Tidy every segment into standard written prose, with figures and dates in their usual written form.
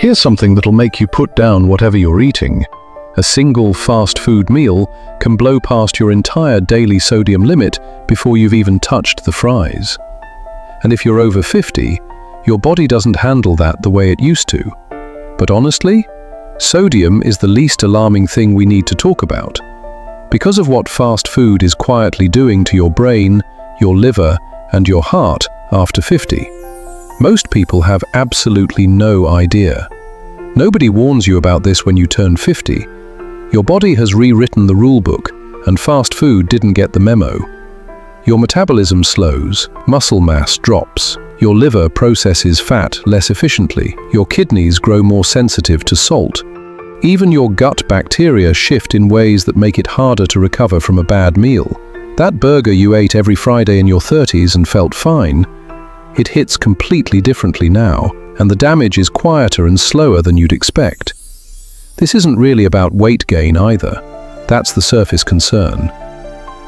Here's something that'll make you put down whatever you're eating. A single fast food meal can blow past your entire daily sodium limit before you've even touched the fries. And if you're over 50, your body doesn't handle that the way it used to. But honestly, sodium is the least alarming thing we need to talk about. Because of what fast food is quietly doing to your brain, your liver, and your heart after 50. Most people have absolutely no idea. Nobody warns you about this when you turn 50. Your body has rewritten the rulebook, and fast food didn't get the memo. Your metabolism slows, muscle mass drops, your liver processes fat less efficiently, your kidneys grow more sensitive to salt. Even your gut bacteria shift in ways that make it harder to recover from a bad meal. That burger you ate every Friday in your 30s and felt fine, it hits completely differently now, and the damage is quieter and slower than you'd expect. This isn't really about weight gain either. That's the surface concern.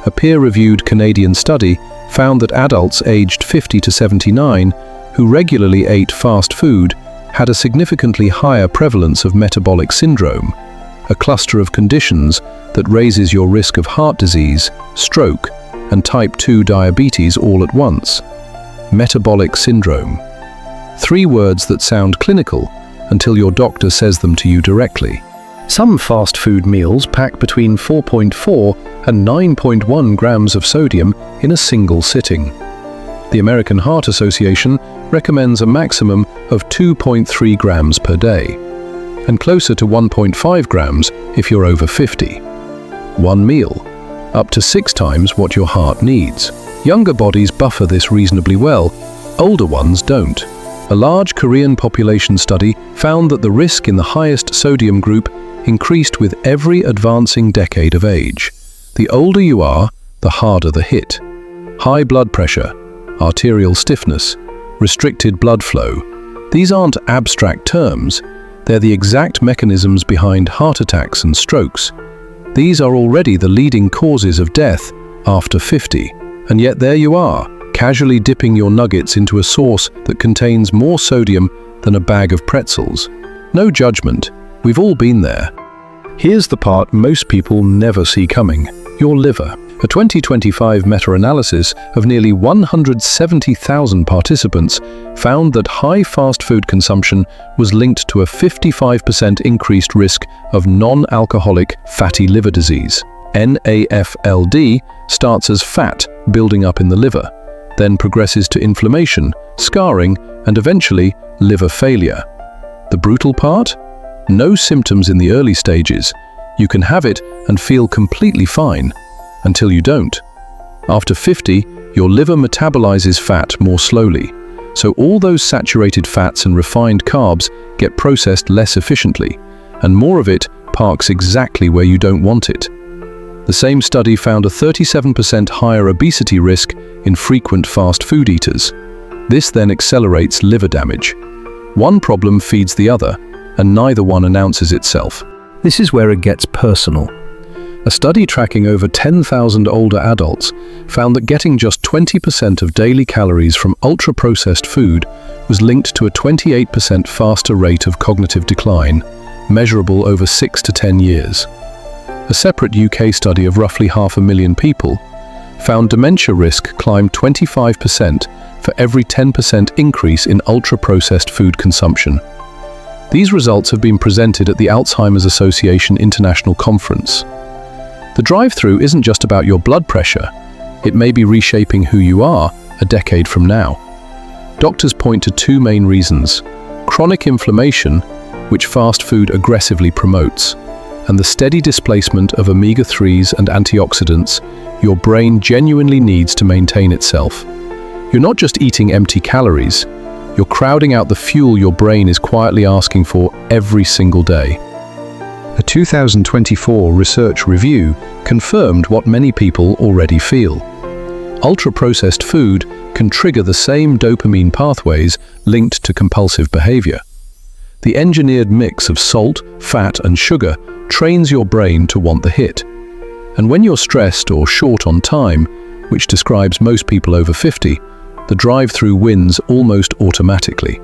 A peer-reviewed Canadian study found that adults aged 50 to 79 who regularly ate fast food had a significantly higher prevalence of metabolic syndrome, a cluster of conditions that raises your risk of heart disease, stroke, and type 2 diabetes all at once. Metabolic syndrome. 3 words that sound clinical until your doctor says them to you directly. Some fast food meals pack between 4.4 and 9.1 grams of sodium in a single sitting. The American Heart Association recommends a maximum of 2.3 grams per day, and closer to 1.5 grams if you're over 50. One meal, up to 6 times what your heart needs. Younger bodies buffer this reasonably well, older ones don't. A large Korean population study found that the risk in the highest sodium group increased with every advancing decade of age. The older you are, the harder the hit. High blood pressure, arterial stiffness, restricted blood flow. These aren't abstract terms. They're the exact mechanisms behind heart attacks and strokes. These are already the leading causes of death after 50. And yet there you are, casually dipping your nuggets into a sauce that contains more sodium than a bag of pretzels. No judgment, we've all been there. Here's the part most people never see coming: your liver. A 2025 meta-analysis of nearly 170,000 participants found that high fast food consumption was linked to a 55% increased risk of non-alcoholic fatty liver disease. NAFLD starts as fat building up in the liver, then progresses to inflammation, scarring, and eventually liver failure. The brutal part? No symptoms in the early stages. You can have it and feel completely fine, until you don't. After 50, your liver metabolizes fat more slowly, so all those saturated fats and refined carbs get processed less efficiently, and more of it parks exactly where you don't want it. The same study found a 37% higher obesity risk in frequent fast food eaters. This then accelerates liver damage. One problem feeds the other, and neither one announces itself. This is where it gets personal. A study tracking over 10,000 older adults found that getting just 20% of daily calories from ultra-processed food was linked to a 28% faster rate of cognitive decline, measurable over 6 to 10 years. A separate UK study of roughly 500,000 people found dementia risk climbed 25% for every 10% increase in ultra-processed food consumption. These results have been presented at the Alzheimer's Association International Conference. The drive-through isn't just about your blood pressure. It may be reshaping who you are a decade from now. Doctors point to 2 main reasons: chronic inflammation, which fast food aggressively promotes, and the steady displacement of omega-3s and antioxidants your brain genuinely needs to maintain itself. You're not just eating empty calories, you're crowding out the fuel your brain is quietly asking for every single day. A 2024 research review confirmed what many people already feel. Ultra-processed food can trigger the same dopamine pathways linked to compulsive behavior. The engineered mix of salt, fat, and sugar trains your brain to want the hit. And when you're stressed or short on time, which describes most people over 50, the drive-through wins almost automatically.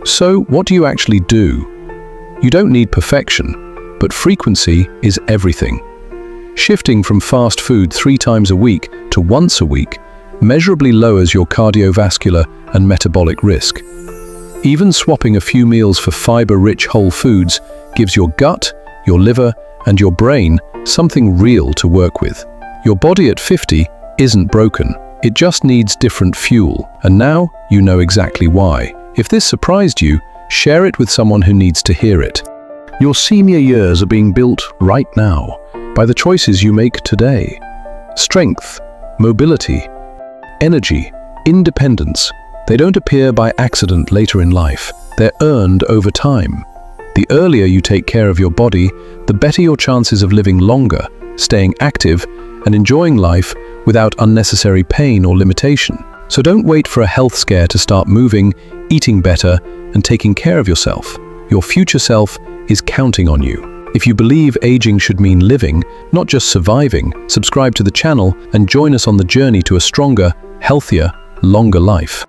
So, what do you actually do? You don't need perfection, but frequency is everything. Shifting from fast food 3 times a week to once a week measurably lowers your cardiovascular and metabolic risk. Even swapping a few meals for fiber-rich whole foods gives your gut, your liver, and your brain something real to work with. Your body at 50 isn't broken. It just needs different fuel, and now you know exactly why. If this surprised you, share it with someone who needs to hear it. Your senior years are being built right now by the choices you make today. Strength, mobility, energy, independence. They don't appear by accident later in life. They're earned over time. The earlier you take care of your body, the better your chances of living longer, staying active, and enjoying life without unnecessary pain or limitation. So don't wait for a health scare to start moving, eating better, and taking care of yourself. Your future self is counting on you. If you believe aging should mean living, not just surviving, subscribe to the channel and join us on the journey to a stronger, healthier, longer life.